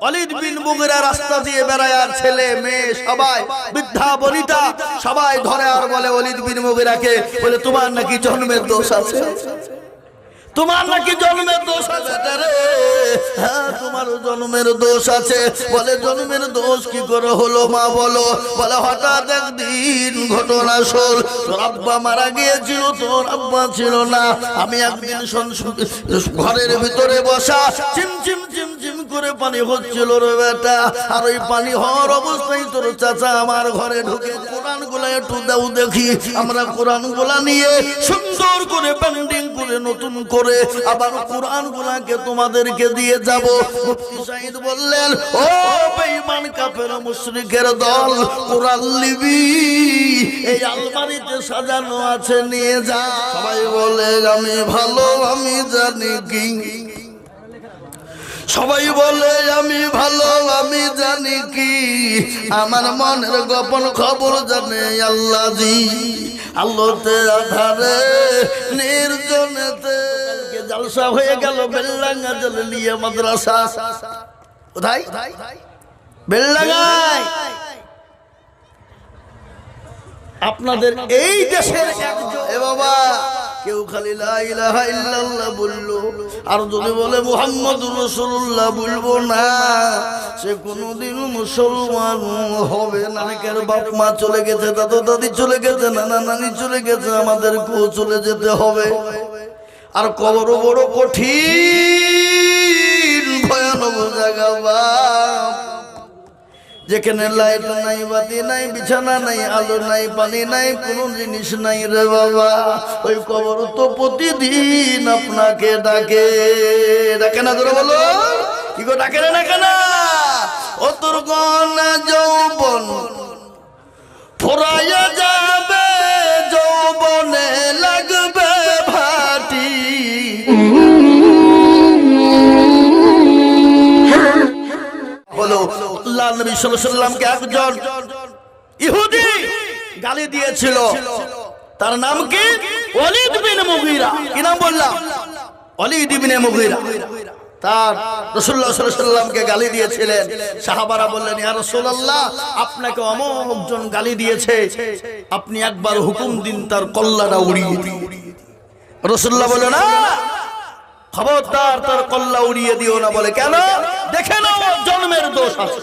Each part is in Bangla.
ওয়ালিদ বিন মুগিরা রাস্তা দিয়ে বেড়ায় আর ছেলে মেয়ে সবাই বৃদ্ধা বনিতা সবাই ধরে আর বলে ওয়ালিদ বিন মুগিরাকে, বলে তোমার নাকি জন্মের দোষ আছে, তোমার নাকি জন্মের দোষ আছে রে। হ্যাঁ তোমার জন্মের দোষ আছে। বলে জন্মের দোষ কি করে হলো মা বলো? বলে হঠাৎ একদিন ঘটনা শোন, তোর আব্বা মারা গিয়েছিল, তোর আব্বা ছিল না। আমি একদিন ঘরের ভিতরে বসা চিমচিম চিমচিম করে পানি হচ্ছিল রে বেটা, আর ওই পানি হওয়ার অবস্থায় তোর চাচা আমার ঘরে ঢুকে কোরআন গুলা একটু দাও দেখি। আমরা কোরআন গুলা নিয়ে সুন্দর করে পেন্টিং করে নতুন করে আবার কোরআন গুলাকে তোমাদেরকে দিয়ে যাব। মুফতি সাইদ বললেন, ও বেঈমান কাফের মুশরিকের দল, কোরআন লিবি এই আলমারিতে সাজানো আছে, নিয়ে যা। সবাই বলে আমি ভালো আমি জানি কি, সবাই বলে আমি ভালো আমি জানি কি, আমার মনের গোপন খবর জানে আল্লাহ জি। আলোতে আধারে নির্জনেতে জলসা হয়ে গেল বেলডাঙ্গা জলিলিয়া মাদ্রাসা। কোথায়? বেলডাঙ্গায়। আপনাদের এই দেশের একজন এ বাবা কেউ খালি লা ইলাহা ইল্লাল্লাহ বললো, আর যদি বলে মুহাম্মাদুর রাসূলুল্লাহ বলবো না, সে কোনোদিন মুসলমান হবে না। অনেকের বাপ মা চলে গেছে, দাদু দাদি চলে গেছে, নানা নানি চলে গেছে, আমাদেরকেও চলে যেতে হবে। আর কবর বড় কঠিন ভয়ানক জায়গা বাপ, যেখানে লাইট নাই, বাতি নাই, বিছানা নাই, আলো নাই, পানি নাই, কোনো জিনিস নাই রে বাবা। ওই কবর তো প্রতিদিন আপনাকে ডাকে, ডাকে না? ধরে বলো কি গো ডাকে না কেন? ও তোর গনা যৌবন ফুরাইয়া যাবে, যৌবনে লাগবে ভাটি। বলো আল্লাহ নবী সাল্লাল্লাহু আলাইহি ওয়াসাল্লামকে একজন ইহুদি গালি দিয়েছিল, তার নাম কি? ওয়ালিদ বিন মুগিরা। কি নাম বললাম? ওয়ালিদ বিন মুগিরা। তার রাসূলুল্লাহ সাল্লাল্লাহু আলাইহি ওয়াসাল্লামকে গালি দিয়েছিলেন। সাহাবারা বললেন, ইয়া রাসূলুল্লাহ আপনাকে অমুক জন গালি দিয়েছে, আপনি একবার হুকুম দিন তার কল্লাটা উড়িয়ে দিন। রাসূলুল্লাহ বললেন, না খবরদার তার কল্লা উড়িয়ে দিও না। বলে কেন? দেখে নাও জন্মের দোষ আছে।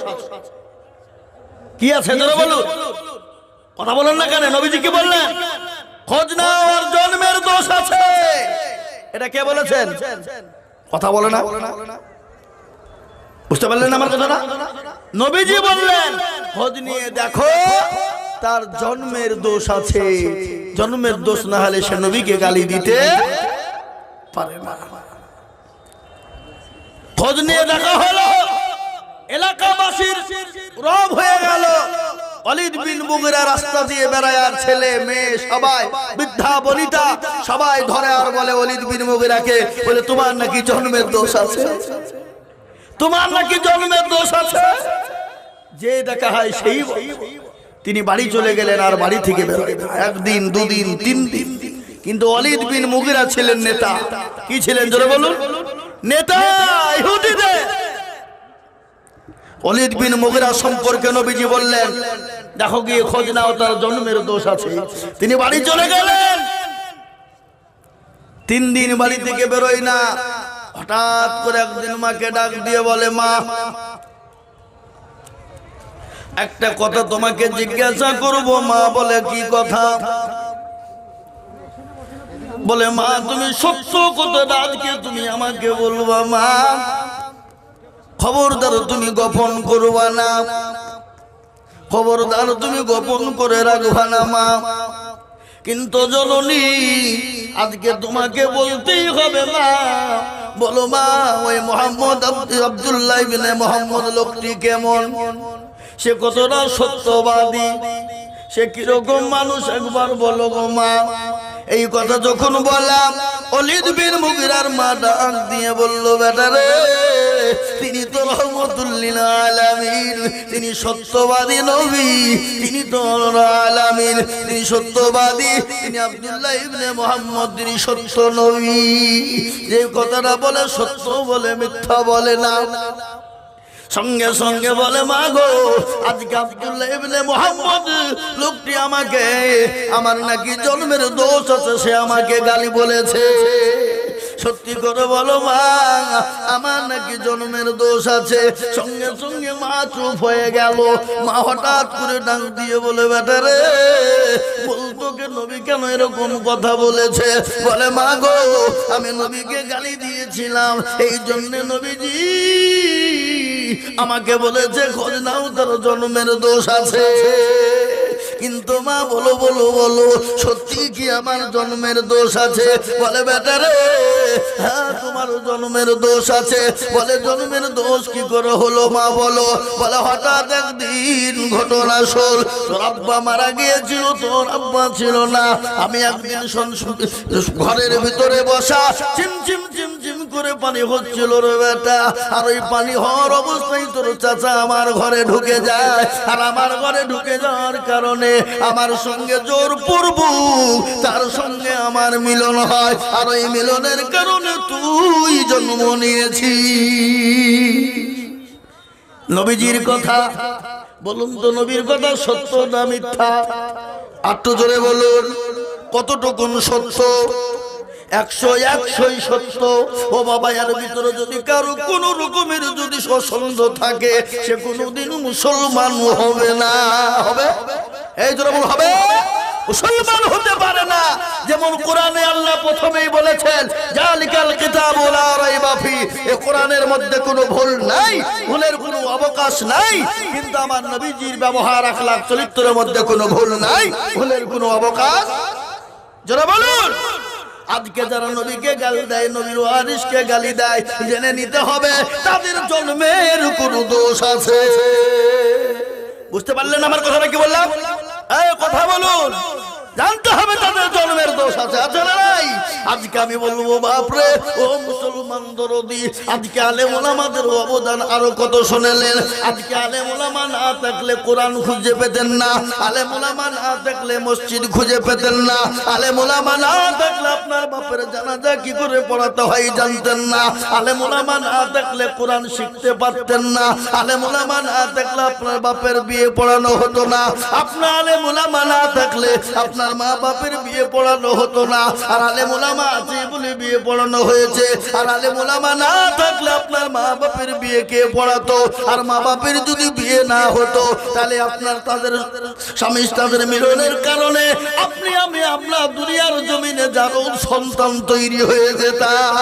কি আছে ধরে বলুন, কথা বলেন না কেন? নবীজি কি বললেন? খোঁজ নাও ওর জন্মের দোষ আছে। এটা কে বলেছেন? কথা বলে না, বুঝতে পারলেন আমার কথাটা? নবীজি বললেন খোঁজ নিয়ে দেখো তার জন্মের দোষ আছে। জন্মের দোষ না হলে সে নবীকে গালি দিতে পারে না। খোঁজ নিয়ে দেখা হলো, এলাকাবাসীর রব হয়ে গেল। ওয়ালিদ বিন মুগিরা রাস্তা দিয়ে বেড়ায় আর ছেলে মেয়ে সবাই বৃদ্ধা বনিতা সবাই ধরে আর বলে ওয়ালিদ বিন মুগিরাকে, বলে তোমার নাকি জন্মের দোষ আছে, তোমার নাকি জন্মের দোষ আছে। যে দেখা হয় সেই তিনি বাড়ি চলে গেলেন, আর বাড়ি থেকে বেরোয় না। একদিন দুদিন তিন দিন। কিন্তু ওয়ালিদ বিন মুগিরা ছিলেন নেতা। কি ছিলেন জোরে বলুন? নেতা ইহুদিদের। ওয়ালিদ বিন মুগিরা সম্পর্কে নবীজি বললেন, দেখো গিয়ে খোঁজ নাও তার জন্মের দোষ আছে। তিনি বাড়ি চলে গেলেন, 3 দিন বাড়ি থেকে বেরোয় না। হঠাৎ করে একদিন মাকে ডাক দিয়ে বলে, মা একটা কথা তোমাকে জিজ্ঞাসা করব। মা বলে কি কথা? বলে মা তুমি সত্য কথাটা আজকে তুমি আমাকে বলবা মা, খবরদার তুমি গোপন করবা না, খবরদার তুমি গোপন করে রাখবা না মা। কিন্তু জননী আজকে তোমাকে বলতেই হবে মা। বলো মা ওই মোহাম্মদ আব্দুল্লাহ ইবনে মোহাম্মদ লোকটি কেমন, সে কতটা সত্যবাদী, সে কিরকম মানুষ একবার বলো গো মা। এই কথা যখন বললাম, ওয়ালিদ বিন মুগিরার মা ডাক দিয়ে বলল, বেটা রে তিনি তো রহমাতুল লিল আলামিন, তিনি সত্যবাদী নবী, তিনি তো আলামিন, তিনি সত্যবাদী, তিনি আব্দুল্লাহ ইবনে মুহাম্মদ, তিনি সত্য নবী। যে কথাটা বলে সত্য বলে, মিথ্যা বলে না। সঙ্গে সঙ্গে বলে মা গো, আজকে আব্দুল্লাহ ইবনে মুহাম্মদ লোকটি আমাকে, আমার নাকি জন্মের দোষ আছে, সে আমাকে গালি বলেছে। সত্যি করে বলো মা, আমার নাকি জন্মের দোষ আছে। সঙ্গে সঙ্গে মা চুপ হয়ে গেল। মা হঠাৎ করে ডাক দিয়ে বলে বেটা রে, বলতো কে নবী কেন এরকম কথা বলেছে? বলে মা গো, আমি নবীকে গালি দিয়েছিলাম, এই জন্য নবীজি আমাকে বলেছে খোঁজ নাও, তার জন্মের দোষ আছে। কিন্তু মা বলো বলো বলো, সত্যি কি আমার জন্মের দোষ আছে? বলে বেটা রে, হ্যাঁ তোমার জন্মের দোষ আছে। বলে জন্মের দোষ কি করে হলো মা বলো? বলে হঠাৎ একদিন ঘটনা শোন, তোর আব্বা মারা গিয়েছিল, তোর আব্বা ছিল না। আমি একদিন ঘরের ভিতরে বসা, চিমচিম চিমচিম করে পানি হচ্ছিল রে বেটা। আর ওই পানি হওয়ার অবস্থায় তোর চাচা আমার ঘরে ঢুকে যায়। আর আমার ঘরে ঢুকে যাওয়ার কারণে আমার সঙ্গে জোর পূর্ব তার সঙ্গে আমার মিলন হয়। আর ওই মিলনের কারণে তুই জন্ম নিয়েছি। নবীজির কথা বলুন তো, নবীর কথা সত্য না মিথ্যা? একটু জোরে বলুন, কতটুকুন সত্য? 100-100 সত্য। ও বাবা, এর ভিতরে যদি কারো কোন রকমের যদি সন্দেহ থাকে, সে কোনোদিন মুসলমান হবে না। হবে? এই জোরে বল, হবে? মুসলমান হতে পারে না। যেমন কোরআনে আল্লাহ প্রথমেই বলেছেন, জালিকাল কিতাবু লা রাইবা ফি, এই কোরআনের মধ্যে কোনো ভুল নাই, ভুলের কোনো অবকাশ নাই। কিন্তু আমার নবীজির ব্যবহার আখলাক চরিত্রের মধ্যে কোনো ভুল নাই, ভুলের কোনো অবকাশ। যারা বলুন, আজকে যারা নবীকে গালি দেয়, নবীর ওয়ারিসকে গালি দেয়, জেনে নিতে হবে তাদের জন্মের কোনো দোষ আছে। বুঝতে পারলেন আমার কথাটা কি বললাম? এই কথা বলুন, জানতে হবে তাদের জন্মের দোষ আছে, আছে না নাই? আজকে আমি বলবো বাপরে, ও মুসলমান দরদি, আজকে আলেম ওলামাদের অবদান আরো কত শুনেলেন। আজকে আলেম ওলামা না থাকলে কোরআন খুঁজে পেতেন না, আলেম ওলামা না থাকলে মসজিদ খুঁজে পেতেন না, আলেম ওলামা না থাকলে আপনার বাপের জানাজা কি করে পড়াতে হয় জানতেন না, আলেম ওলামা না থাকলে কোরআন শিখতে পারতেন না, আলেম ওলামা না থাকলে আপনার বাপের বিয়ে পড়ানো হতো না, আপনার আলেম ওলামা না থাকলে আপনার মা বাপের বিয়ে পড়ানো হতো না। আর আলেম ওলামা আছে বলে বিয়ে পড়ানো হয়েছে। আর আলেম ওলামা না থাকলে আপনার মা বাপের বিয়ে কে পড়াতো? আর মা বাপের যদি বিয়ে না হতো, তাহলে আপনার তাদের স্বামী তাদের মিলনের কারণে আপনি আমি আমরা দুনিয়ার জমিনে যারও সন্তান তৈরি হয়ে যেতাম।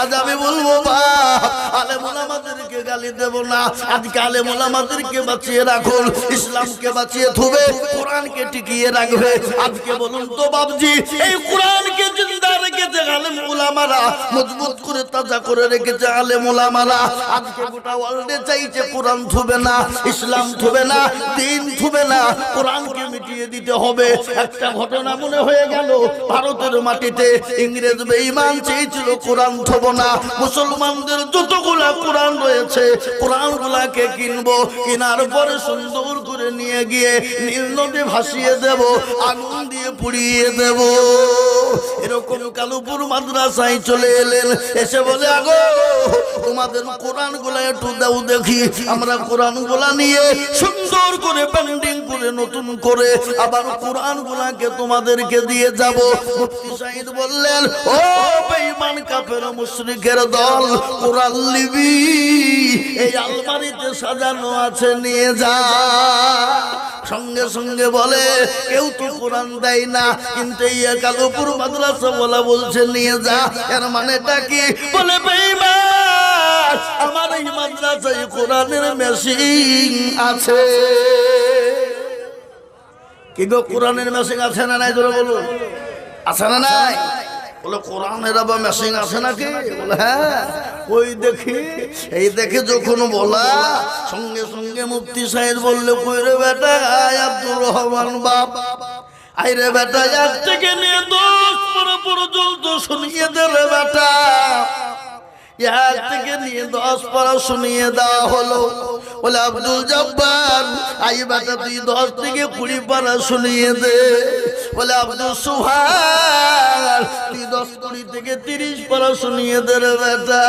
আজ আমি বলবো বাপ, আলেম ওলামাদেরকে গালি দেব না। আজকে আলেম ওলামাদেরকে বাঁচিয়ে রাখুন, ইসলামকে বাঁচিয়ে থুবে, কোরআনকে টিকিয়ে রাখবে। আজকে বলুন তো বাবজি, এই কোরআনকে জিন্দা রেখেছে আলেম ওলামারা, মজবুত করে তাজা করে রেখেছে আলেম ওলামারা। আজকে গোটা ওয়ার্ল্ডে চাইছে কোরআন থুবে না, ইসলাম থুবে না, দিন থুবে না, কোরআনকে মিটিয়ে দিতে হবে। একটা ঘটনা মনে হয়ে গেল, ভারতের মাটিতে ইংরেজ বেঈমান চেয়েছিল কোরআন থব না। মুসলমানদের যতগুলা কোরআন রয়েছে, কোরআনগুলাকে কিনবো, কেনার পরে সুন্দর করে নিয়ে গিয়ে নীল নদে ভাসিয়ে দেব, আগুন দিয়ে পুড়িয়ে দেব। এরকম কালুপুর মাদ্রাসায় চলে এলেন, এসে বলে আগো তোমাদের কোরআন গুলা একটু দাও দেখি। আমরা কোরআন গুলা নিয়ে সুন্দর করে পেন্টিং করে নতুন করে আবার কোরআন গুলাকে তোমাদেরকে দিয়ে যাব। মুফতি সাহেব বললেন, ও বেঈমান কাফের মুশরিকের দল, কোরআন লিবি এই আলমারিতে সাজানো আছে, নিয়ে যা। সঙ্গে সঙ্গে বলে, কেউ তো কোরআন দেয় না, কিন্তু এই কালুপুর মাদ্রাসা বলা বলছে নিয়ে যা। এর মানেটা কি? বলে বেঈমান, আমার এই মাদ্রাসায় কোরআনের মেশিন আছে। কি গো, কোরআনের মেশিন আছে না নাই? জোরে বলুন, আছে না নাই? বলে কোরআনের আবার মেশিন আছে নাকি? বলে হ্যাঁ, ওই দেখি। এই দেখে যখন বলা, সঙ্গে সঙ্গে মুফতি সাহেব বললে, কই রে বেটা? আব্দুর রহমান বাপ, আইরে বেটা, 1 থেকে নিয়ে 10 পর্যন্ত শুনিয়ে দে রে বেটা। 1 থেকে নিয়ে 10 পারা শুনিয়ে দেওয়া হলো। বলে আব্দুল জব্বার, আই বেটা তুই 10 থেকে 20 পারা শুনিয়ে দে। বলে আব্দুল সুবহান তুই 10 থেকে 30 পারা শুনিয়ে দে রে বেটা।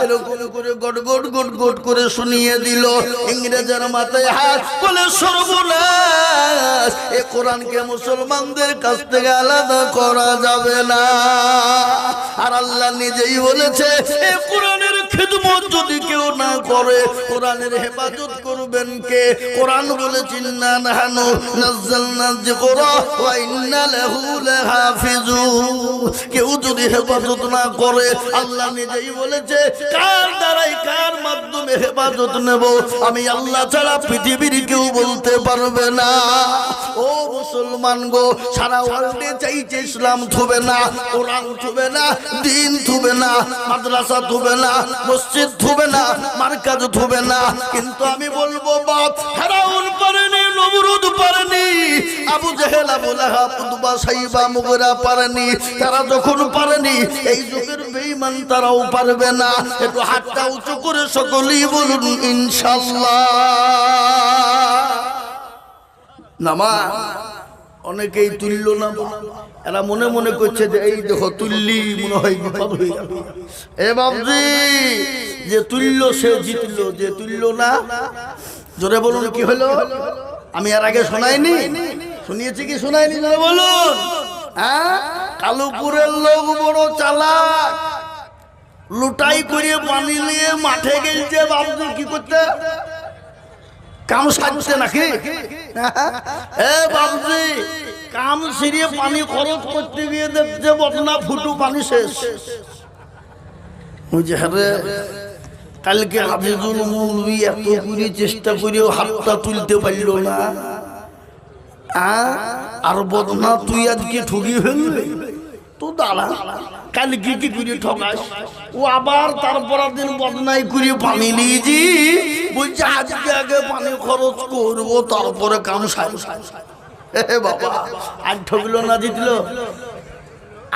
এরকম করে গট গট গট গট করে শুনিয়ে দিল। ইংরেজের মাথায় হাত, বলে সর্বনাশ, এ কোরআনকে মুসলমানদের কাছ থেকে আলাদা করা যাবে না। আর আল্লাহ নিজেই বলেছে এ কোরআনের খিদমত যদি কেউ না করে কোরআনের হেফাজত করবেন কে? কোরআন বলেছেন ইন্না নাহনু নাযালনা যিকরা ওয়া ইন্না লাহু লাহাফিজুন। কেউ যদি হেফাজত না করে আল্লাহ নিজেই বলেছে কার দ্বারাই কার মাধ্যমে হেফাজত নেব আমি আল্লাহ ছাড়া পৃথিবীর কেউ বলতে পারবে না। ও মুসলমান গো, সারা ওয়ার্ল্ডে চাইছে ইসলাম থুবে না, কোরআন থুবে না, দিন থুবে না, মাদ্রাসা থুবে না, মসজিদ থুবে না, মার্কাজ থুবে না। কিন্তু আমি বলবো বাপ, ফেরাউন পারেনি, নমরুদ পারেনি, আবু জেহেল, আবু লাহাব, উতবা, সাইবা, মুগীরা পারেনি। তারা যখন পারেনি এই যুগের বেঈমান তারাও পারবে না। একটু হাতটা উঁচু করে সকলেই বলুন ইনশাআল্লাহ। নামা অনেকেই তুললো না, এরা মনে মনে করছে যে এই দেখো তুললি মনে হয় বিপদ হয়ে যাবে। এ বাবজি, যে তুললো সে জিতলো, যে তুললো না, জোরে বলুন কি হলো? আমি আর আগে শোনাইনি, শুনিয়েছি কি শোনাইনি? জোরে বলুন। হ্যাঁ, কালুপুরের লোক বড় চালাক, লুটাই করে পানি নিয়ে মাঠে গেলছে। বাবজি কি করতে? কাম সাজছে নাকি? এ বাবজি, কাম সিরিয়ে পানি খরচ করতে গিয়ে দেখছে বদনা ফুটু পানি শেষ। কালকে হাফিজুল মৌলভী এত করে চেষ্টা করেও হাতটা তুলতে পারল না। আর বদনা তুই আজকে ঠগি ফেলবে তো দাঁড়া, কালকে কি করে ঠকাস? ও আবার তারপর দিন বদনাই করে পানি নিয়েছি, বলছে আজকে আগে পানি খরচ করবো তারপরে কাম সাজ। বাবা, আজ ঠকলো না জিতলো?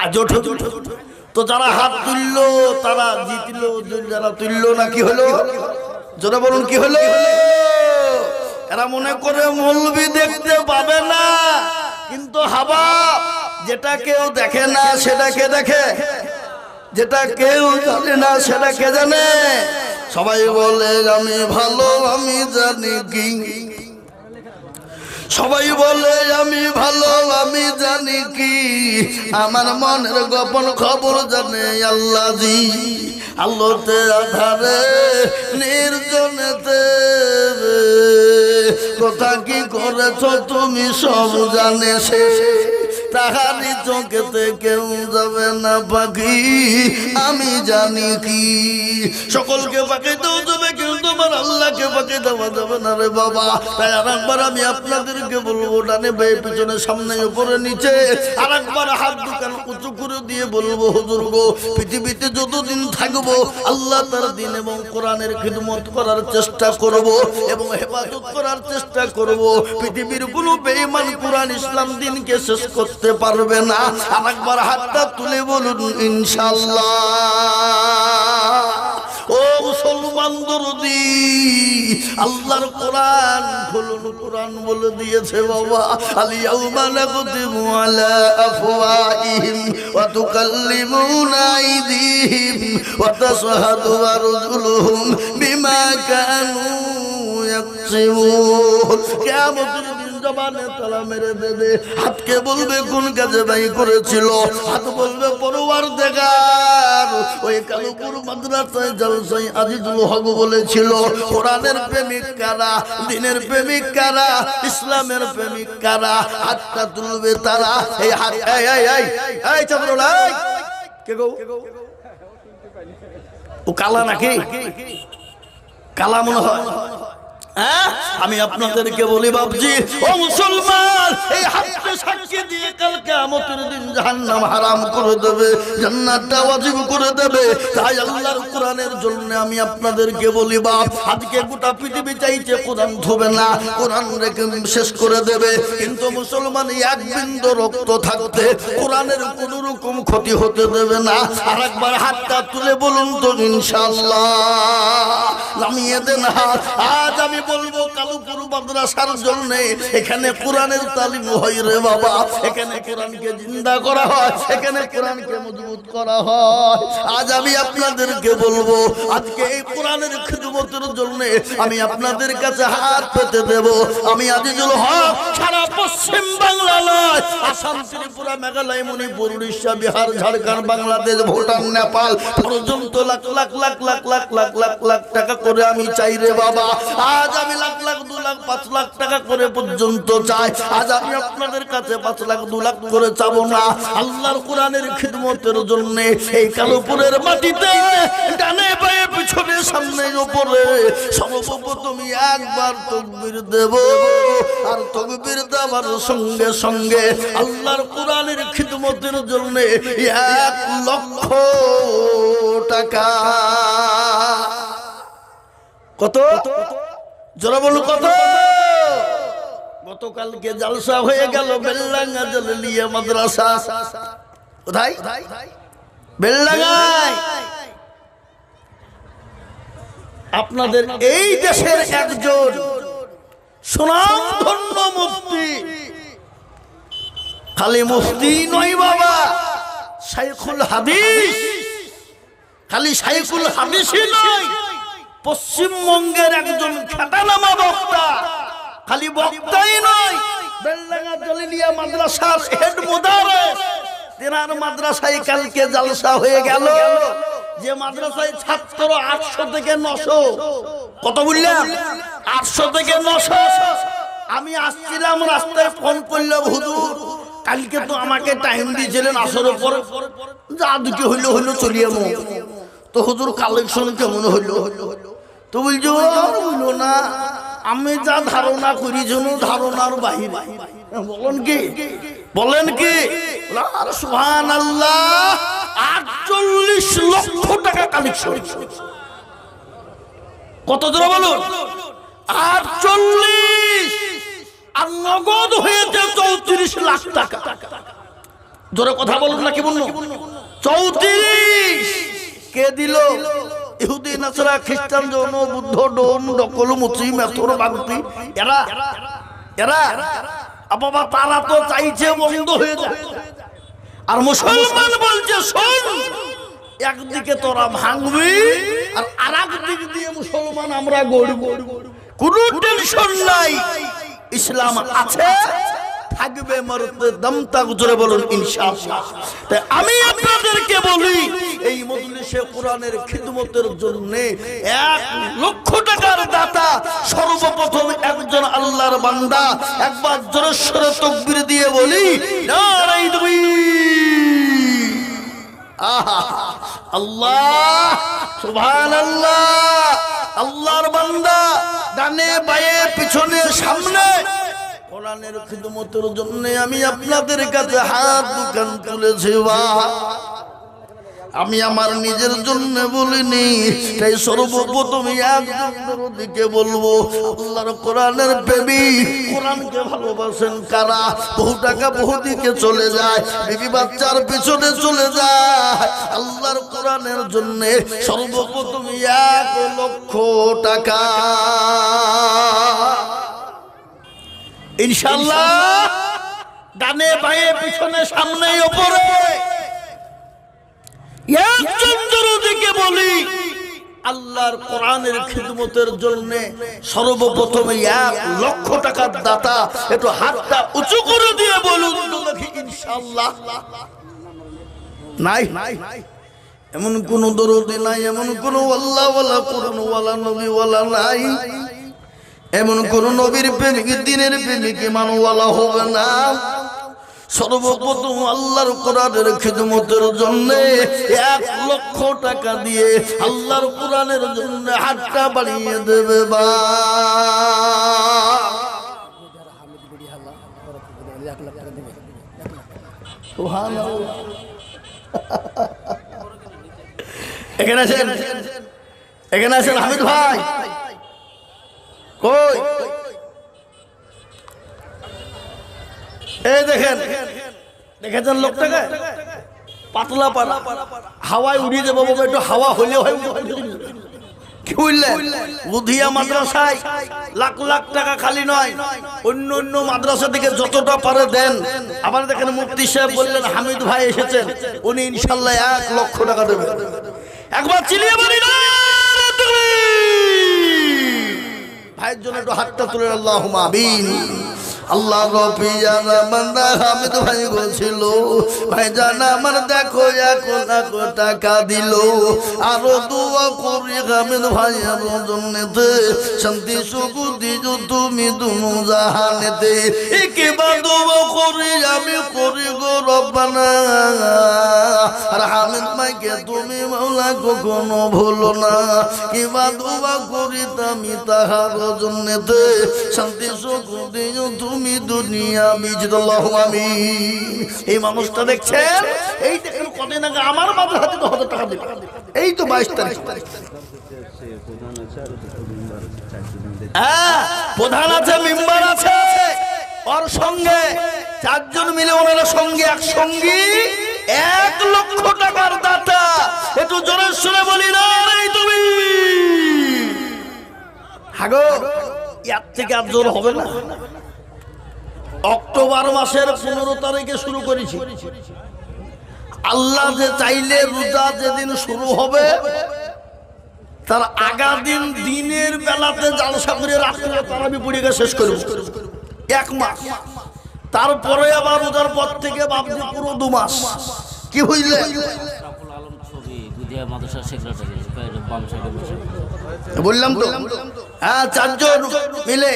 আজও ঠকলো। তো যারা হাত তুললো তারা জিতলো, যারা তুললো না কি হলো? যারা বলুন কি হলো? এরা মনে করে মৌলবি দেখতে পাবে না, কিন্তু হাবা যেটা কেউ দেখে না সেটাকে দেখে, যেটা কেউ জানে না সেটাকে জানে। সবাই বলে আমি ভালো আমি জানি কি, সবাই বলে আমি ভালো আমি জানি কি, আমার মনের গোপন খবর জানে আল্লাহজি। আলোতে আধারে নির্জনেতে কথা কি করেছ তুমি সব জানে সে, তাহারি চোখেতে কেউ যাবে না পাখি আমি জানি কি। সকলকে পাখি দেওয়া যাবে কিন্তু তোমার আল্লাহকে পাখি দেওয়া যাবে না রে বাবা। তাই আর একবার আমি আপনাদেরকে বলবো, ডানে বাই পিছনে সামনে উপরে নিচে আর একবার হাত দুকান উঁচু করে দিয়ে বলবো, হুজুর গো, পৃথিবীতে যতদিন থাকবো আল্লাহ তার দিন এবং কোরআনের খিদমত করার চেষ্টা করব এবং হেফাজত করার চেষ্টা করব। পৃথিবীর কোনো বেঈমান কোরআন ইসলাম দিনকে শেষ করতে পারবে না। আর একবার হাতটা তুলে বলুন ইনশাআল্লাহ। ও মুসলমান দরদি, আল্লাহর কোরআন খুলুন। কোরআন বলে দিয়েছে বাবা, আল ইয়াউমা নাকতিমু আলা আফওয়াহিহিম ওয়া তুকাল্লিমুনা আইদিহিম ওয়া তাশহাদু আরজুলুহুম বিমা কানু ইয়াকসিবুন। কিয়ামতের দিন জবানে তালা মেরে দেবে, হাতকে বলবে কোন কাজে ভাই করেছিল, হাত বলবে পরওয়ারদিগার ওই কালুপুর মাদ্রাসায় জলসায় আজিজুল হক বলেছিল কোরআনের প্রেমিক কারা, দিনের প্রেমিক কারা, ইসলামের প্রেমিক কারা, হাতটা তুলবে তারা। এই হাত এই এই এই এই চাদরুল, এই কে গো, ও কালা নাকি? কালা মনে হয়। আমি আপনাদেরকে বলি বাবজি, ও মুসলমান, এই হাতকে সাক্ষী দিয়ে কাল কিয়ামতের দিন জাহান্নাম হারাম করে দেবে, জান্নাতটা ওয়াজিব করে দেবে। তাই আল্লাহর কোরআনের জন্য আমি আপনাদেরকে বলি বাপ, আজকে গোটা পৃথিবী চাইছে কোরআন ধোবে না, কোরআন রেখে শেষ করে দেবে, কিন্তু মুসলমান এক বিন্দু রক্ত থাকতে কোরআনের কোন রকম ক্ষতি হতে দেবে না। আর একবার হাতটা তুলে বলুন তো ইনশাআল্লাহ। নামিয়ে দেন হাত। আজ আমি বলবো কালুপুর মাদ্রাসার জন্য এখানে কোরআনের তালিম হয় রে বাবা, এখানে কোরআনকে জিন্দা করা হয়, এখানে কোরআনকে মজবুত করা হয়। আজ আমি আপনাদেরকে বলবো, আজকে এই কোরআনের খিদমতের জন্য আমি আপনাদের কাছে হাত পেতে দেব। আমি আজিজুল হক সারা পশ্চিম বাংলা নয়, আসাম, ত্রিপুরা, মেঘালয়, মণিপুর, উড়িষ্যা, বিহার, ঝাড়খণ্ড, বাংলাদেশ, ভুটান, নেপাল পর্যন্ত লাখ লাখ লাখ লাখ লাখ লাখ লাখ লাখ টাকা করে আমি চাই রে বাবা। আজ আমি লাখ লাখ 2 লাখ 5 লাখ টাকা করে পর্যন্ত চাই। আজ আমি আপনাদের কাছে 5 লাখ 2 লাখ করে চাবো না, আল্লাহর কোরআনের খিদমতের জন্য এই কালুপুরের মাটিতে ডানে বায়ে পিছনে সামনে উপরে সর্বপ্রথম একবার তাকবীর দেব, আর তাকবীর দেওয়ার সঙ্গে সঙ্গে আল্লাহর কোরআনের খিদমতের জন্য 1 লক্ষ টাকা। কত? জোরে বলুন কত? গতকালকে জলসা হয়ে গেল বেলডাঙ্গা জালালিয়া মাদ্রাসা। কোথায়? বেলডাঙ্গায়। আপনাদের এই দেশের একজন সুনামধন্য মুফতি, খালি মুফতি নয় বাবা, শাইখুল হাদিস। খালি শাইখুল হাদিসই নয়, পশ্চিমবঙ্গের একজন খ্যাতনামা বক্তা। খালি বক্তাই নয়, বেলডাঙ্গা জালালিয়া মাদ্রাসার হেড মুদারিস, তেনার মাদ্রাসায় কালকে জলসা হয়ে গেল। যে মাদ্রাসায় ছাত্র 800 থেকে 900। কত বললাম? 800 থেকে 900। আমি আসছিলাম, রাস্তায় ফোন করলো, হুজুর কালকে তো আমাকে টাইম দিয়েছিলেন আসরের পর, যা দুটি হইলো হইলো চলিয়ে মো। তো হুজুর কালেকশন কেমন হইলো? তো বলছো হইলো না, আমি যা ধারণা করি যেন ধারণার বাহিরে। বলেন কি? বলেন কি? সুবহানাল্লাহ, 48 লক্ষ টাকা কালেকশন। কত জোরে বলুন? 48। আর নগদ হয়েছে 34 লাখ টাকা। জোরে কথা বলুন না কি বলুন? 34 কে দিল? ইহুদি, নাসারা, খ্রিস্টান, জৈন, বুদ্ধ, ডোম, ডকল, মুচি, মেথর, বাগতি, এরা এরা বাবা, তারা তো চাইছে বন্ধ হয়ে যায়। আর মুসলমান বলছে শোন, একদিকে তোরা ভাঙবি আর আরেক দিক দিয়ে মুসলমান আমরা গড়ব। কোনো টেনশন নাই, ইসলাম আছে, থাকবে, মরতে দম তক। জোরে বলুন ইনশাআল্লাহ। তাই আমি আপনাদেরকে বলি, এই মজলিসে কোরআনের খিদমতের জন্য 1 লক্ষ টাকার দাতা সর্বপ্রথম একজন আল্লাহর বান্দা। একবার জোরে সোরে তাকবীর দিয়ে বলি নারে তাকবীর। আহা, আল্লাহ, সুবহানাল্লাহ। আল্লাহর বান্দা ডানে বায়ে পিছনে সামনে কোরআনের খিদমতের জন্য আমি আপনাদের কাছে হাত দুখান তুলেছি। আমি আমার নিজের জন্য বলিনি, তাই সর্বপ্রথম একজনের দিকে বলবো, আল্লাহর কোরআনের প্রেমিক, কোরআনকে ভালোবাসেন কারা? বহু টাকা বহু দিকে চলে যায়, বিবি বাচ্চার পিছনে চলে যায়, আল্লাহর কোরআনের জন্য সর্বপ্রথম 1 লক্ষ টাকা ইনশাআল্লাহ। ডানে বায়ে পিছনে সামনে উপরে একজনকে বলি, আল্লাহর কোরআনের খিদমতের জন্য সর্বপ্রথম 1 লক্ষ টাকার দাতা। একটু হাতটা উঁচু করে দিয়ে বলুন তো দেখি ইনশাআল্লাহ। নাই এমন কোন দরদি নাই, এমন কোন আল্লাহ ওয়ালা কোরআন ওয়ালা নবী ওয়ালা নাই, এমন কোন নবীর প্রেমিক দ্বীনের প্রেমিক ইমানওয়ালা হবে না। সর্বপ্রথম আল্লাহর কোরআনের খিদমতের জন্য 1 লক্ষ টাকা দিয়ে আল্লাহর কোরআনের জন্য হাতটা বাড়িয়ে দেবে। বা সুবহানাল্লাহ। এখানে আছেন, এখানে আছেন হামিদ ভাই, কই? এই দেখেন, দেখেছেন লোকটাকে? পাতলা পারা, হাওয়ায় উড়িয়ে দেবো বাবা, একটু হাওয়া হলে হয়। কি বুঝলেন? লুধিয়া মাদ্রাসায় লাখ লাখ টাকা খালি নয়, অন্য অন্য মাদ্রাসা থেকে যতটা পারে দেন। আবার দেখেন মুফতি সাহেব বললেন হামিদ ভাই এসেছেন, উনি ইনশাআল্লাহ 1 লক্ষ টাকা দেবেন। একবার চিলিয়ে বলি না ভাইয়ের জন্য একটু হাতটা তুলে আল্লাহুম্মা আমিন। আল্লাহ রবি জানা বান্দা হামিদ ভাই বলছিল, ভাই জানা আমার দেখো 1 লাখ টাকা দিল, আরো দোয়া করি হামিদ ভাইয়ের জন্যতে শান্তি সুখ দিও তুমি দুনো জাহানেতে। একবার দোয়া করি আমি করি গো রব্বানা, আর হামিদ ভাইকে তুমি মাওলা কখনো ভুলো না। কিবার দোয়া করি আমি তাহার জন্যতে শান্তি সুখ দিও তুমি দুনিয়া বিজদাল্লাহু আমিন। এই মানুষটা দেখছেন, এই দেখেন কদিন আগে আমার বাবার হাতে 10,000 টাকা দিল, এই তো 22 তারিখ। প্রধান আছে, মেম্বার আছে, ওর সঙ্গে 4 জন মিলে ওনারা সঙ্গে একসঙ্গে 1 লক্ষ টাকার দাতা। একটু জোরে শুনে বলি না তুমি হাগো, এর থেকে আর জোর হবে না। অক্টোবর মাসের 15 তারিখে শুরু করেছি। আল্লাহ যে চাইলে রোজা যেদিন শুরু হবে তার আগা দিন দিনের বেলাতে জালসা করে রাত্রে তারাবি পড়ে গিয়ে শেষ করব 1 মাস। তারপরে আবার রোজার পর থেকে ভাবছি পুরো 2 মাস। কি বুঝলে? বললাম তো, হ্যাঁ 4 জন মিলে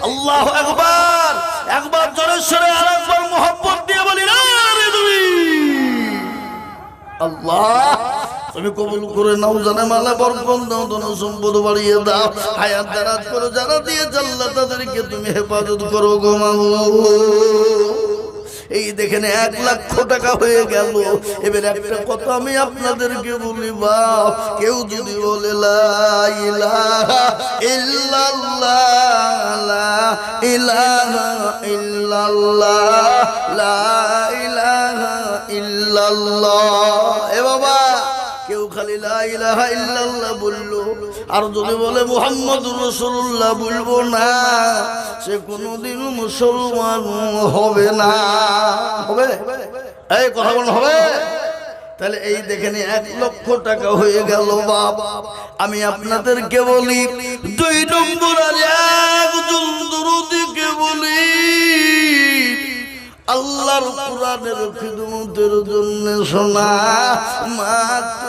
আল্লাহু আকবার। একবার জোরে সোরে আর একবার মোহাব্বত দিয়ে বলি না রে তুমি আল্লাহ তুমি কবুল করে নাও, জানে মালা বরকত দাও, ধন সম্পদ বাড়িয়ে দাও, হায়াত দারাজ করো, যারা দিয়ে আল্লাহ তাদেরকে তুমি হেফাজত করো গো মাওলা। এই দেখেন 1 লক্ষ টাকা হয়ে গেল। এবার একটা কথা আমি আপনাদেরকে বলি, বাপ কেউ যদি বলে লা ইলাহা ইল্লাল্লাহ, লা ইলাহা ইল্লাল্লাহ, লা ইলাহা ইল্লাল্লাহ, এ বাবা কেউ খালি লা ইলাহা ইল্লাল্লাহ বললো আর যদি বলে মুহাম্মাদুর রাসূলুল্লাহ বলবো না, সে কোনোদিন মুসলমান হবে না। হবে? এই কথা বলুন হবে? তাহলে এই দেখেন 1 লক্ষ টাকা হয়ে গেল বাপ। আমি আপনাদেরকে বলি 2 নম্বর আর একজন দরুদকে বলি আল্লাহর কোরআনের খিদমতের জন্য শোনা মাত্র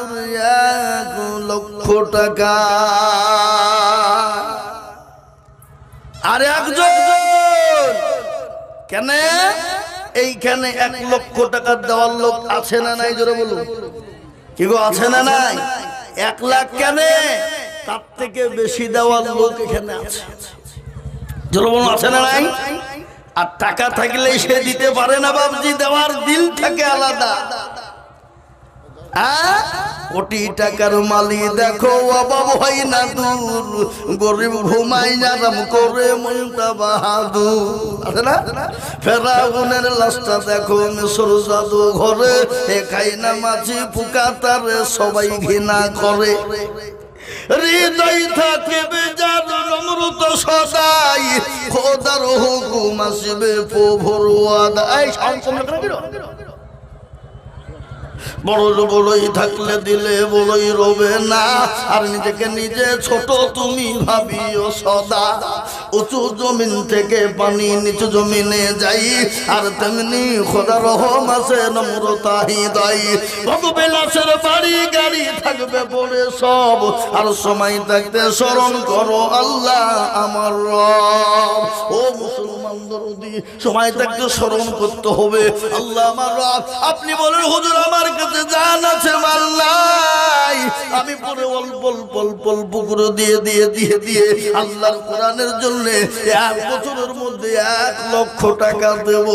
1 লক্ষ টাকা। আর একজন কেন এইখানে 1 লক্ষ টাকা দেওয়ার লোক আছে না নাই? জোরে বলুন, কি গো আছে না নাই? 1 লাখ কেন, তার থেকে বেশি দেওয়ার লোক এখানে আছে। জোরে বলুন, আছে না নাই? আর টাকা থাকলেই সে দিতে পারে না বাবজি, দেওয়ার দিল থাকে আলাদা। কোটি টাকার মালি দেখো অভাব হয় না দূর, গরিব ঘুমাই আরাম করে মনটা বাহাদুর। আছে না? ফেরাউনের লাশটা দেখো মিশর জাদু ঘরে, এ খাই না মাছি পোকা তারে সবাই ঘৃণা করে। হৃদয় থাকে বেজার নম্রত সদাই, খোদার হুকুম আসবে প্রভুর ওয়াদায়। বড় বড়ই থাকলে দিলে বড়ই রবে না, আর নিজেকে নিজে ছোট তুমি ভাবিও সদা। উঁচু জমিন থেকে পানি নিচু জমিনে যাই, আর তেমনি খোদা রহম আছে নম্রতা হৃদয়। ভোগবিলাসের বাড়ি গাড়ি থাকবে পড়ে সব, আর সময় থাকতে স্মরণ করো আল্লাহ আমার রব। ও মুসলমান দরদি, সময় থাকতে স্মরণ করতে হবে আল্লাহ আমার রব। আপনি বলেন হুজুর আমার কাছে জান আছে মাল নাই, আমি পরে অল্প অল্প অল্প অল্প করে দিয়ে দিয়ে দিয়ে দিয়ে আল্লাহর কোরআনের জন্য 1 বছরের মধ্যে 1 লক্ষ টাকা দেব।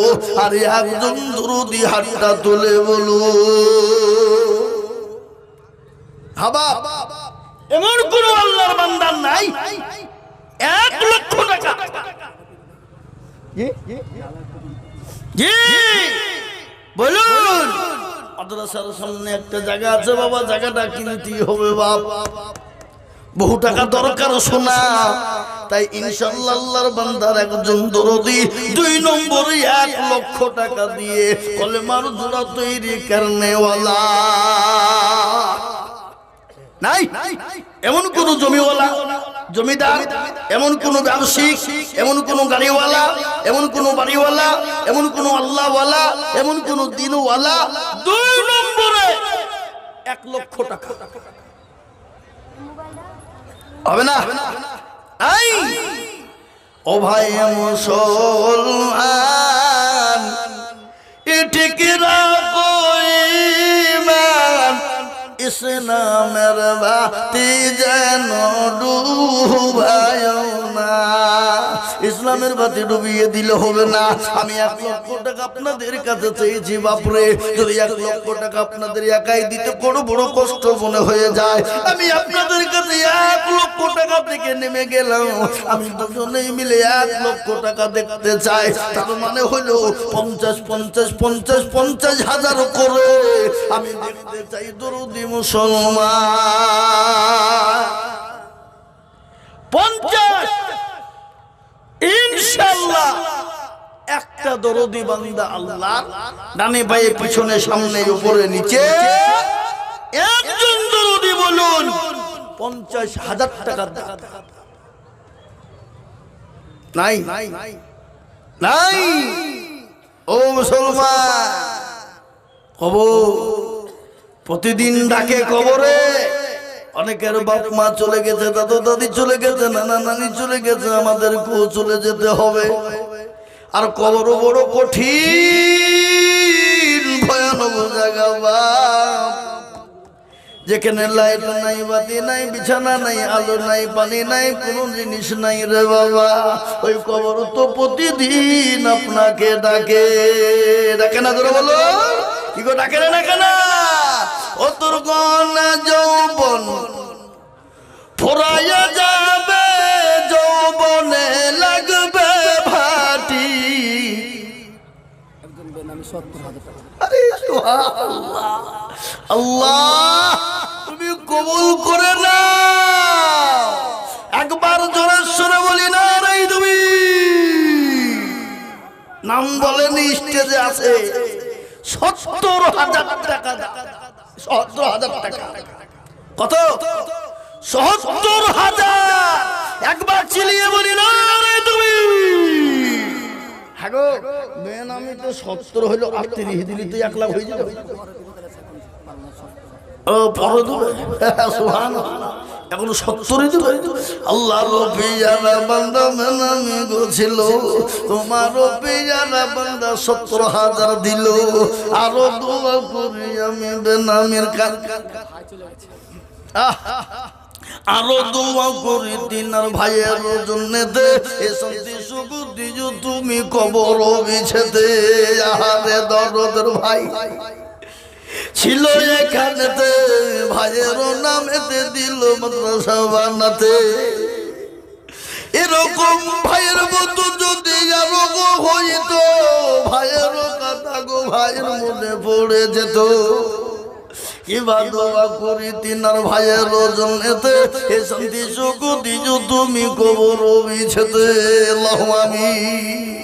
আর একজন দরুদি হাতটা তুলে বলো হাবা, এমন কোন আল্লাহর বান্দা নাই 1 লক্ষ টাকা। জি বলুন। মাদ্রাসার সামনে একটা জায়গা আছে বাবা, জায়গাটা কিনতেই হবে বাপ। বহু টাকা দরকার সোনা, তাই ইনশাআল্লাহ আল্লাহর বান্দার একজন দরদি 2 নম্বরে 1 লক্ষ টাকা দিয়ে কলেমার জোড়া তৈরি করনেওয়ালা নাই। এমন কোন জমিওয়ালা, জমিদার, এমন কোন ব্যবসায়িক, এমন কোন গাড়িওয়ালা, এমন কোন বাড়িওয়ালা, এমন কোন আল্লাহওয়ালা, এমন কোন দিনওয়ালা 2 নম্বরে 1 লক্ষ টাকা হবে না? আই ও ভাই মুসলমান, ঠিক রাখো ঈমান, ইসলামের বাতি যেন ডুবায় না। ইসলামের বাতি ডুবিয়ে দিলে হবে না। আমি 1 লক্ষ টাকা আপনাদের কাছে চেয়েছি, বাপরে যদি 1 লক্ষ টাকা আপনাদের একাই দিতে বড় কষ্ট মনে হয়ে যায়। আমি আপনাদের কাছে 1 লক্ষ টাকা থেকে নেমে গেলাম, আমি দুজনেই মিলে 1 লক্ষ টাকা দেখতে চাই। তার মানে হলো 50,000 করে আমি দেখতে চাই দরুদি মুসলমান। 50 ইনশাআল্লাহ একটা দরদি বান্দা আল্লাহ ডানে বায়ে পিছনে সামনে উপরে নিচে একজন দরদি বলুন 50,000 টাকা নাই নাই। ও মুসলমান, কবর প্রতিদিন ডাকে কবরে। অনেকের বাপ মা চলে গেছে, দাদু দাদি চলে গেছে, নানা নানি চলে গেছে, আমাদেরকেও চলে যেতে হবে। আর কবর বড় কঠিন ভয়ানক জায়গা বাপ, যেখানে লাইট নাই, বাতি নাই, বিছানা নাই, আলো নাই, পানি নাই, কোনো জিনিস নাই রে বাবা। ওই কবর তো প্রতিদিন আপনাকে ডাকে, ডাকে না? ধরে বলো কি গো, ডাকে না? ডাকে না? ও তোর গনা যৌবন ফুরাইয়া যাবে, যৌবনে লাগবে ভাটি। আরে সুবহানাল্লাহ, আল্লাহ তুমি কবুল করে না। একবার জোরে সরে বলি না রে তুমি। নাম বলেনি, স্টেজে আছে 70,000 টাকা। 70,000 টাকা কত? 70,000। একবার চিলিয়ে বলি না রে তুমি। হ্যাঁ গো বেন, আমি তো 70 হইলো 38 দিলি তুই 1 লাখ হয়ে যাবে। ও পরে দেবে, সুবহানাল্লাহ, এখন 70ই দেবে। আল্লাহর পিয়ারা বান্দা মেনামি গছিল, তোমার পিয়ারা বান্দা 70,000 দিল। আরো দোয়া করি আমি বেনামির আরো দোয়া করি তিনার ভাইয়ের জন্যতে, এ শান্তি সুখ দিও তুমি কবর বিছেতে। আহারে দরদের ভাই ছিল এখানেতে, ভাইয়ের নামেতে দিল মাদ্রাসা বানাতে। এরকম ভাইয়ের মতো যদি আরো হইতো, ভাইয়ের কথা গো ভাইয়ের মনে পড়ে যেত। কিবা দোয়া করি তিনার ভাইয়ের জন্যতে, এ শান্তি সুখ দিও তুমি কবর বিছেতে। আল্লাহু আমিন।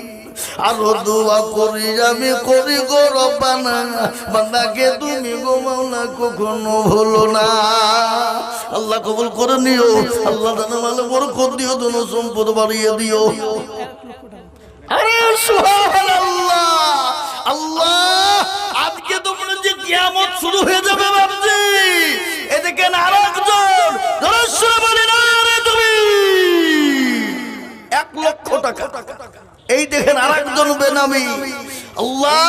আরো দোয়া করি আমি করি গো রব্বানা, বান্দাকে তুমি গো মাওলা কখনো ভুলো না। আল্লাহ কবুল করে নিও, আল্লাহ দানা মালে বরকত দিও, ধন সম্পদ বাড়িয়ে দিও। আরে সুবহানাল্লাহ, আল্লাহ আজকে তো মনে হচ্ছে কিয়ামত শুরু হয়ে যাবে ভাবছি। এদিকে আরেকজন ধরস্বরে বলে না রে তুমি 1 লক্ষ টাকা। এই দেখেন আরেকজন বেনামি। আল্লাহ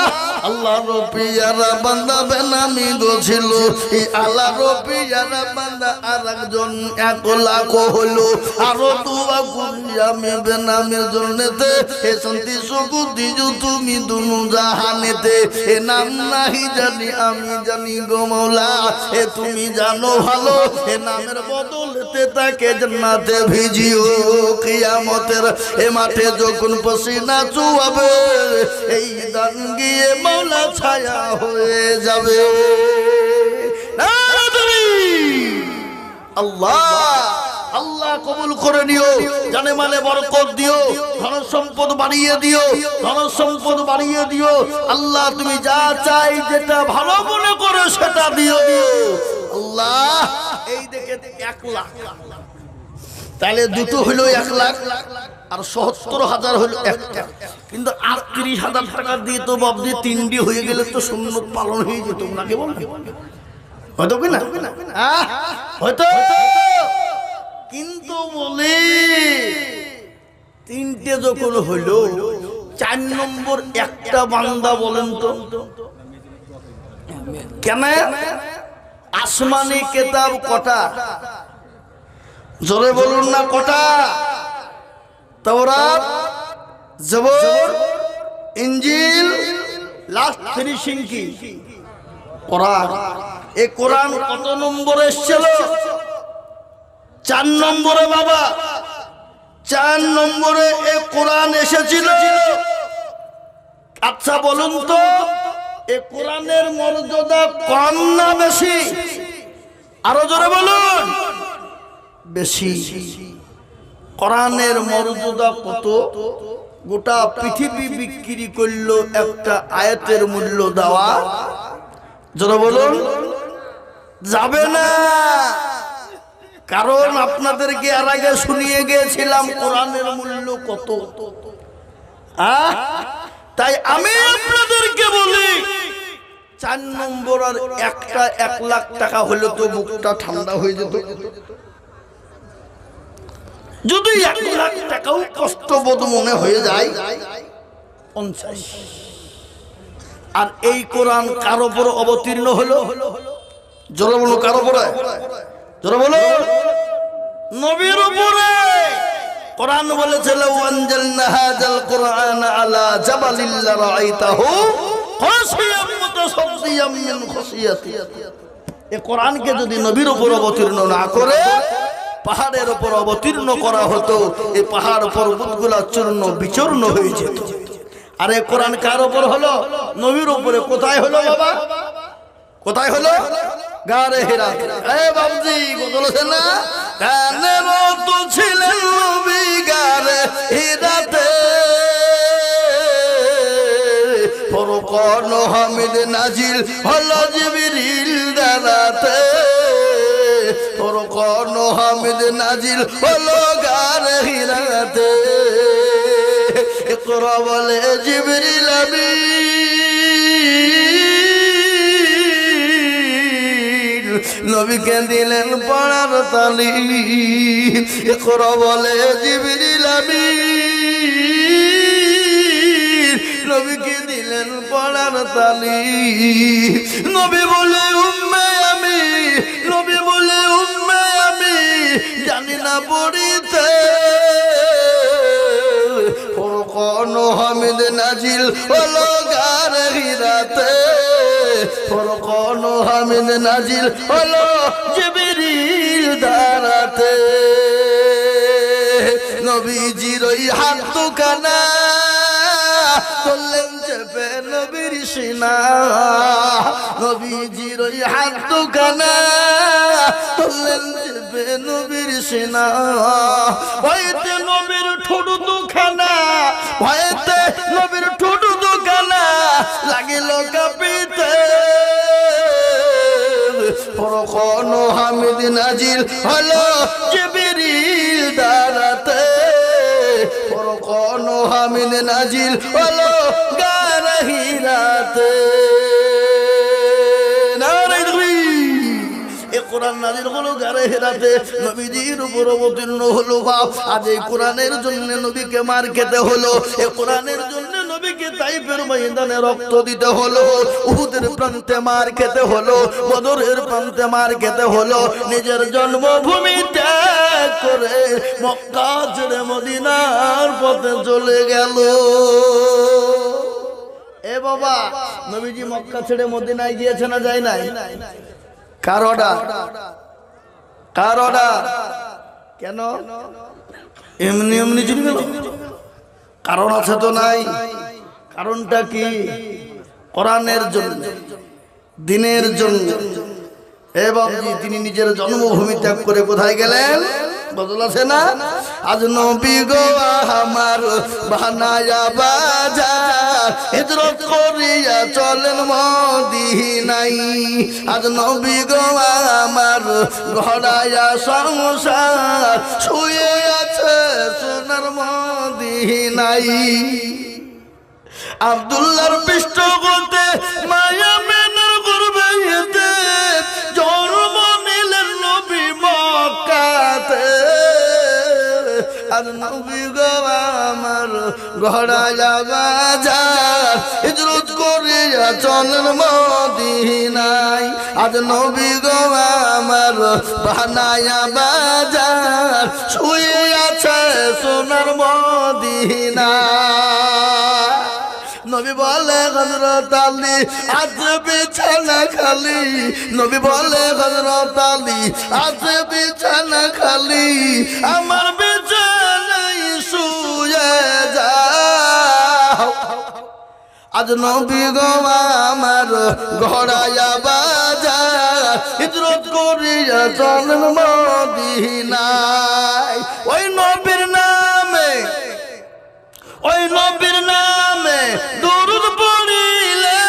আল্লাহ রবিয়ারা বান্দা বেনামি গছিল, এই আল্লাহ রবিয়ারা বান্দা আরেকজন 1 লাখ হলো। আরো দোয়া করি আমি বেনামির জন্যতে, এ শান্তি সুখ দিও তুমি দুনু জাহানেতে। এ নাম নাহি জানি আমি জানি গো মাওলা, এ তুমি জানো ভালো। এ নামের বদলেতে তাকে জান্নাতে ভিজিও। কিয়ামতের এ মাঠে যখন পসিনা চুয়াবে, এই দান গিয়ে মাওলা ছায়া হয়ে যাবে। আল্লাহ আল্লাহ কবুল করে নিও, জানে মালে বরকত দিও, ধন সম্পদ বাড়িয়ে দিও, ধন সম্পদ বাড়িয়ে দিও। আল্লাহ তুমি যা চাই যেটা ভালো মনে করো সেটা দিও আল্লাহ। এই দেখে 1 লাখ, তাহলে দুটো হলো 1 লাখ, আর ৭০,০০০ হলো একটা, কিন্তু ৩৮,০০০ টাকা দিয়ে তো বাবদি 3টি হয়ে গেলে তো সুন্নত পালন হয়ে যেত নাকি বল, হয়তো কি না হয়তো, কিন্তু বলে 3টে যখন হইলো 4 নম্বর একটা বান্দা বলেন তো কেন? আসমানি কিতাব কটা? জোরে বলুন না কটা? তাওরাত, জবর, ইনজিল, লাস্ট ফিনিশিং কি কোরআন। এই কোরআন কত নম্বরে এসেছিল? 4 নম্বরে বাবা, 4 নম্বরে এই কোরআন এসেছিল। আচ্ছা বলুন তো এই কোরআনের মর্যাদা কম না বেশি? আরো জোরে বলুন। বেশি। কোরআনের মর্যাদা কত? গোটা পৃথিবী বিক্রি করলো একটা আয়াতের মূল্য দেওয়া যারা বলুন যাবে না। কারণ আপনাদেরকে এর আগে শুনিয়ে গিয়েছিলাম কোরআনের মূল্য কত। তাই আমি আপনাদেরকে বলি 4 নম্বর আর একটা 1 লাখ টাকা হলে তো মুখটা ঠান্ডা হয়ে যেত। যদি 1 লাখ টাকাও কষ্টবোধ মনে হয়ে যায় 50। আর এই কোরআন কার উপর অবতীর্ণ হলো? জোরে বলো কার উপরে? জোরে বলো নবীর উপরে। কোরআন বলেছে লাউ আনজালনা হাযাল কুরআন আলা জাবালিন লারাআইতাহু খাশিয়াম মুতাসাদ্দিয়াম মিন খাশিয়াতি। এই কোরআনকে যদি নবীর উপর অবতীর্ণ না করে পাহাড়ের উপর অবতীর্ণ করা হতো, এই পাহাড় পর্বতগুলো চূর্ণ বিচূর্ণ হয়ে যেত। আর এই কোরআন কার উপর হলো? নবীর উপরে। কোথায় হলো বাবা? কোথায় হলো? গারে হিরা। এ বাবজি বলেছেন না কানের তো ছিলেন নবী গারে হিরাতে, ফরকান হামিদ নাজিল হলো জিবরিল দ্বারাতে, ফরকান হামিদ নাজিল হলো গারে হিরাতে। ইকরা বলে জিবরিল আমিন নবীকে দিলেন পড়ার তালিম। ইকরা বলে জিবরিল আমিন নবীকে দিলেন পড়ার তালিম। নবী বলে উম্মে আমি, নবী বলে উম্মে আমি জানি না পড়িতে, ফরকান হামিদ নাজিল হলো গারে হিরাতে, ফরকান হামিদ নাজিল হলো জিবরিল দ্বারাতে। নবীজির ওই হাত দুখানা করলেন চেপে নবীর সিনা, নবীজির ওই হাত দুখানা করলেন চেপে নবীর সিনা। হইতে নবীর ঠোঁট দুখানা, হইতে নবীর ঠোঁট দুখানা লাগিল কাঁপিতে, ফরকান হামিদ নাজিল হলো জিবরিল দ্বারাতে, ফরকান হামিদ নাজিল হলো গারে হিরাতে। কোরআন নাজিল হলো গারে হেরাতে, নবীজির উপর অবতীর্ণ হলো। আজ এই কোরআনের জন্য নবীকে মার খেতে হলো, এই কোরআনের জন্য নবীকে তাইফের ময়দানে রক্ত দিতে হলো, উহুদের প্রান্তে মার খেতে হলো, বদরের প্রান্তে মার খেতে হলো। নিজের জন্মভূমি ত্যাগ করে মক্কা ছেড়ে মদিনার পথে চলে গেল। এ বাবা নবীজি মক্কা ছেড়ে মদিনায় গিয়েছে না যায় নাই? কার অর্ডার? কার অর্ডার? কেন এমনি এমনি চলে গেল? কারণ আছে তো নাই? কারণটা কি? কোরআনের জন্য, দিনের জন্য। এ বাবজি তিনি নিজের জন্মভূমি ত্যাগ করে কোথায় গেলেন? গজল আছে না? আজ নবী গো আমার বানায়া বাজার হিজরত করিয়া চলেন মদিনায়। আজ নবী গো আমার গড়ায়া সংসার শুয়ে আছে সোনার মদিনায়। আব্দুল্লাহর পৃষ্ঠপোষে মায়া মেনার গর্ভেতে জন্ম নিলেন নবী মক্কাতে। আর নবী গো আমার গড়ায়া বাজার হিজরত করিয়া চলেন মদিনায়। আজ নবী গো আমার বানায়া বাজার শুয়ে আছে সোনার মদিনায়। নবী বলে হযরত আলী আজ বিছানা খালি, নবী বলে হযরত আলী আজ বিছানা খালি, আমার বিছানায় শুয়ে যাও। আজ নবী গো আমার গড়ায়া বাজার হিজরত করিয়া চলেন মদিনায়। ওই নবীর নামে, ওই নবীর নামে দরুদ পড়িলে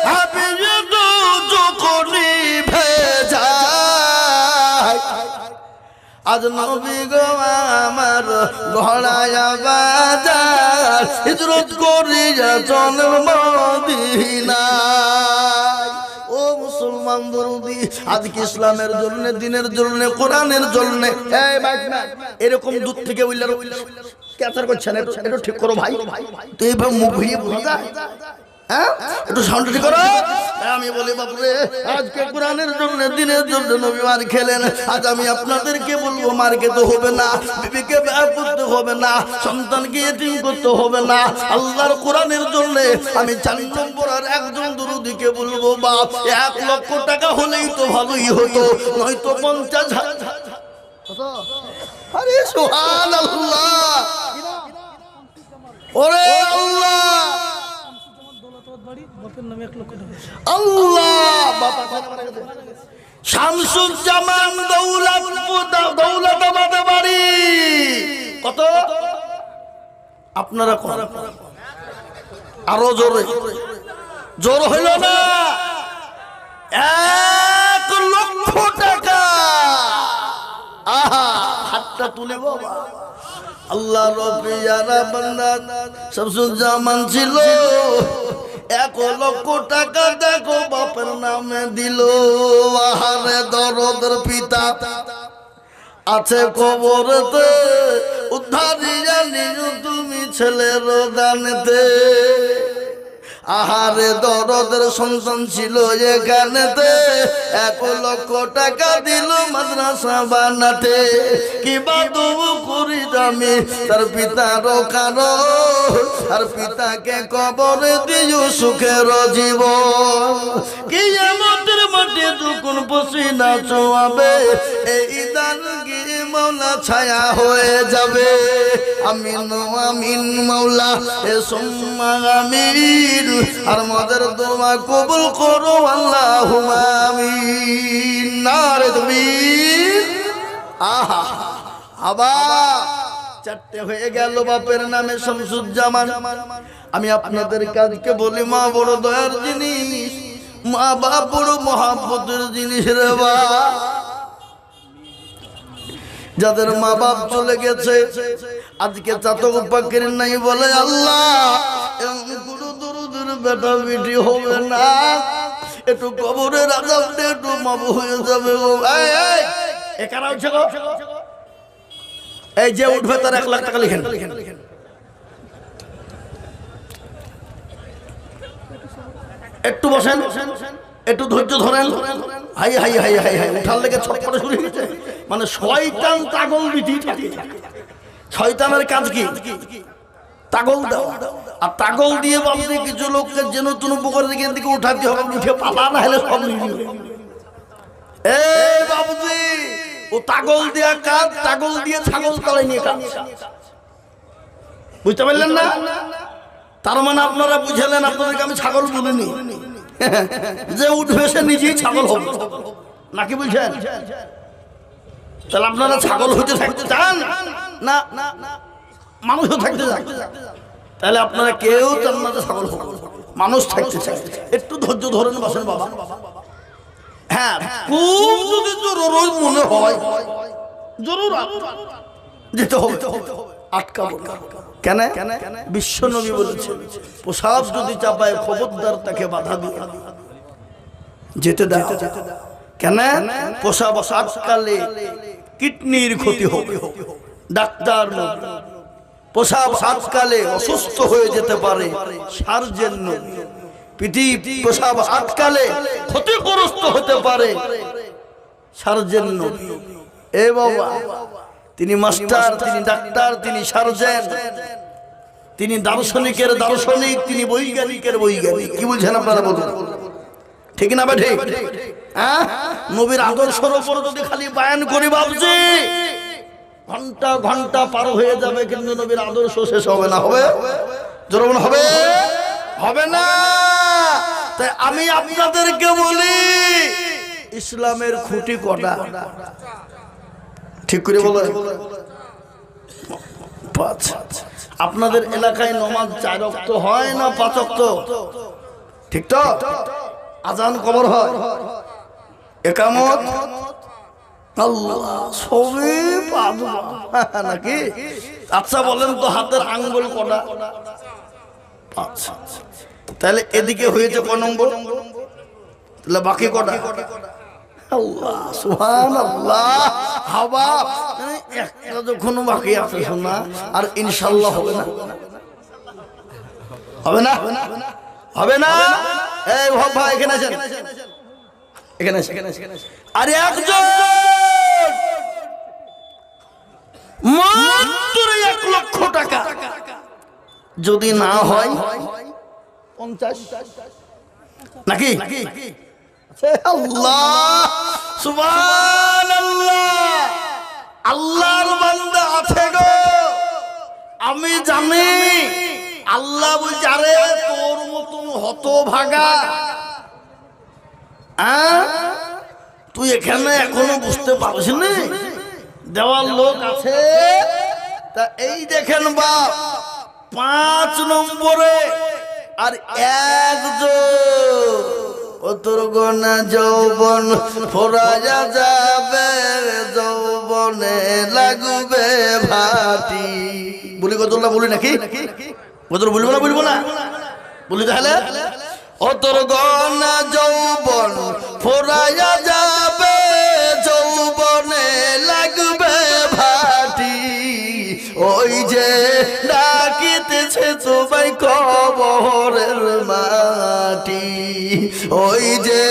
হাবিবে দুজখনি ভেজায়। আজ নবী গো আমার গড়ায়া বাজার হিজরত করিয়া চলেন মদিনায়। ও মুসলমান দরুদি, আজকে ইসলামের জন্য, দিনের জন্য, কোরআনের জন্য এরকম দূর থেকে বললেন ক্যাচার করছেন, এটা ঠিক করো ভাই। তো এইভাবে মুখ ঘুরিয়ে বলা যায়? হ্যাঁ, একটু সাউন্ড ঠিক করো। আমি বলি বাপুরে, আজকে কোরআনের জন্য, দিনের জন্য নবী মার খেলেন। আজ আমি আপনাদেরকে বলবো মার খেতে হবে না, বিবিকে ব্যয় করতে হবে না, সন্তানকে এতিম করতে হবে না। আল্লাহর কোরআনের জন্য আমি 4 নম্বর আর একজন দরুদিকে বলবো বাপ 1 লক্ষ টাকা হলেই তো ভালোই হতো, নয়তো 50,000। আরে সুবহানাল্লাহ, ওরে আল্লাহ, শামসুজ্জামান দৌলতাবাদে বাড়ি। কত? আপনারা কত? আরো জোরে, জোর হইল না? 1 লক্ষ টাকা। আহা, হাতটা তুলে বাবা। আল্লাহ রবিয়ারা বান্দা শামসুজ্জামান ছিল, 1 লক্ষ টাকা দেখো বাপের নামে দিল। আহারে দরদের পিতা আছে কবরেতে, উদ্ধারিয়া নিও তুমি ছেলের দানেতে। আহারে দরদের সন্তান ছিল এখানেতে, 1 লক্ষ টাকা দিল মাদ্রাসা বানাতে। কি বাদব করি আমি তার পিতার কারণ, আর পিতাকে কবরে দিও সুখের জীবন। কিয়ামতের মাঠে যখন পসিনা ছোঁয়াবে, এই দান গিয়ে মওলা ছায়া হয়ে যাবে। আমিন আমিন মাওলা এ সুম্মা আমিন। আর মদের দোয়া কবুল করো আল্লাহুম্মা আমিন। নারে তাকবীর। আহা, আবার 4টে হয়ে গেল বাপের নামে শামসুজ্জামান। আমি আপনাদের কাজকে বলি, মা বড় দয়ার জিনিস, মা বাপ বড় মহাব্বতের জিনিস রে বা। যাদের মা বাপ চলে গেছে, আজকে চাতক পাখির নাই বলে আল্লাহ গুরু দরুদের বেটা বেটি হবে না, একটু কবরের আযাব দিয়ে একটু মাফ হয়ে যাবে। এই যে উঠবে তার 1 লাখ টাকা লিখেন। একটু বসেন, একটু ধৈর্য ধরেন। High high high high high, উঠার লেগে ছটপটে শুরু হয়েছে। মানে শয়তান তাগল দিতেই থাকে। শয়তানের কাজ কি? তাগল দেওয়া। আর তাগল দিয়ে বাবুজি কিছু লোককে যে নতুন উপকারের দিকে উঠাতে হবে, উঠে পালা না হলে সব নিয়ে। এই বাবুজি, ও তাগল দিয়া কাজ, তাগল দিয়ে ছাগল তলায় নিয়ে কাজ। বুঝতে পারলেন না? তার মানে আপনারা বুঝলেন, আপনাদেরকে আমি ছাগল বলিনি। যে উঠবে সে নিজেই ছাগল হবে, নাকি বুঝছেন? তাহলে আপনারা ছাগল হতে থাকতে চান না মানুষও থাকতে চান? তাহলে আপনারা কেউ চান না যে ছাগল হোক, মানুষ থাকতে চায়। একটু ধৈর্য ধরেন বসেন বাবা। হ্যাঁ, খুব যদি জরুরি মনে হয় জরুর যেতে হবে, আটকাবো না। কেন? বিশ্ব নবী বলেছেন প্রসাব যদি চাপায় খবরদার তাকে বাধা দিয়ে যেতে দাও। কেন? প্রসাব আটকালে কিডনির ক্ষতি হবে। ডাক্তার প্রসাব আটকালে অসুস্থ হয়ে যেতে পারে, সার্জেন পৃথিবী প্রসাব আটকালে ক্ষতিগ্রস্ত হতে পারে, সার্জেন। এ বাবা, তিনি মাস্টার, তিনি ডাক্তার, তিনি সার্জেন, তিনি দার্শনিকের দার্শনিক, তিনি বৈজ্ঞানিকের বৈজ্ঞানিক। কি বলছেন আপনারা বলুন, ঠিক না? ঠিক। হ্যাঁ, নবীর আদর্শের উপর যদি খালি বয়ান করি ভাবছি ঘন্টা ঘন্টা পার হয়ে যাবে, কিন্তু নবীর আদর্শ শেষ হবে না। হবে? জোর হবে? হবে না। তাই আমি আপনাদেরকে বলি, ইসলামের খুঁটি কটা? ঠিক করে বলো। পাঁচ। আপনাদের এলাকায় নমাজ 4 ওয়াক্ত হয় না 5 ওয়াক্ত? ঠিক তো? আজান কবর হয়, একামত, আল্লাহ সবই পাবো নাকি? আচ্ছা বলেন তো, হাতের আঙ্গুল কটা? 5। তাহলে এদিকে হয়েছে ক নম্বর? তাহলে বাকি কটা? আল্লাহ সুবহানাল্লাহ। হাওয়া একটা যখন বাকি আছে শোনা, আর ইনশাআল্লাহ হবে না। হবে না? হবে না? এই ভাই এখানে আছেন, এখানে আছেন। আরে একজন মাত্র 1 লক্ষ টাকা যদি না হয় 50 নাকি? আল্লাহ সুবহানাল্লাহ। আল্লাহর বান্দা আছে গো, আমি জানি। আল্লাহ বলছে, আরে তোর মতন হতভাগা, তুই এখানে এখনো বুঝতে পারছিস না? দেওয়ার লোক আছে। তা এই দেখেন বাপ, 5 নম্বরে আর একজন ও তোর গোনা যৌবন ফোরায়া যাবে, যৌবনে লাগবে ভাটি। বলি কতটা বলি নাকি? কতটা বলবো না? বলবো না? বলি তাহলে, ও তোর গোনা যৌবন ফোরায়া যাবে, যৌবনে লাগবে ভাটি। ওই যে ডাকিতেছে তোমায় কবরের মাটি, ওই যে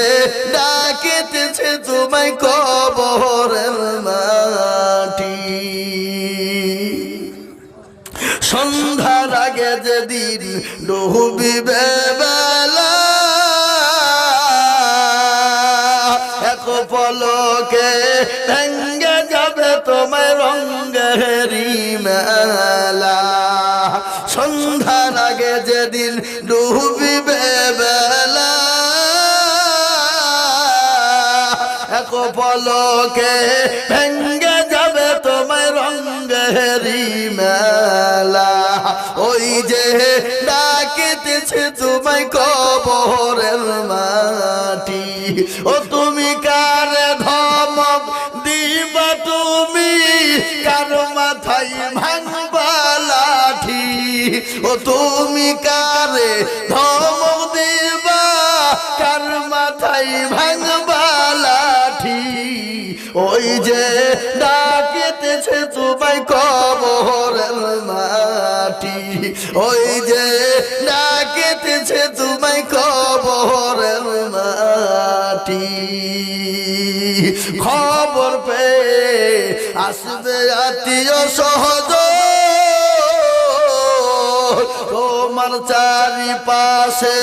ডাকিতেছে তোমায় কবরের মাটি। সন্ধ্যার আগে যেদিন ডুবিবে বেলা, এক পলকে ভেঙ্গে যাবে তোমায় রঙেরি মেলা। সন্ধ্যার আগে যেদিন ডুবিবে বেলা, এক পলকে ভেঙ্গে যাবে তোমায় রঙেরি মেলা। ওই যে ডাকিতেছে তোমায় কবরের মাটি। ও তুমি কার ধমক দিবা, তুমি কার মাথায় ভাঙবা লাঠি। ও তুমি কার ধমক দিবা, কার মাথায় ভাঙবা লাঠি। ওই যে ডাকিতেছে তোমায় কবরের মাটি, ওই যে ডাকিতেছে তোমায় কবরের মাটি। খবর পেয়ে আসবে আত্মীয় সহজ, তোমার চারিপাশে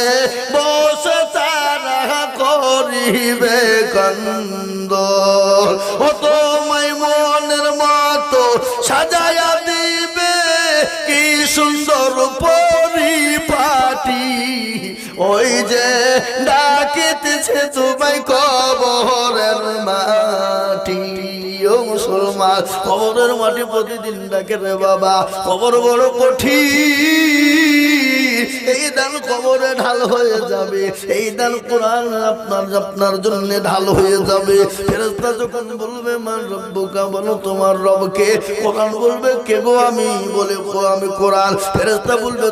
বসে তারা করিবে কান্দ। ও তোমায় মনের মতো সাজায়া দিবে কি সুন্দর পরিপাটি। ওই যে ডাকিতেছে তোমায় কবরের মাটি। ও মুসলমান, কবরের মাটি প্রতিদিন ডাকে রে বাবা। কবর বড় কঠিন, এই দান কবরে ঢাল হয়ে যাবে, এই দান কোরআন আপনার জন্য ঢাল হয়ে যাবে। ফেরেশতা যখন বলবে মান রব্বুকা, বলো তোমার রবকে। কোরআন বলবে কে গো? আমি। বলে আমি কোরআন। ফেরেশতা বলবে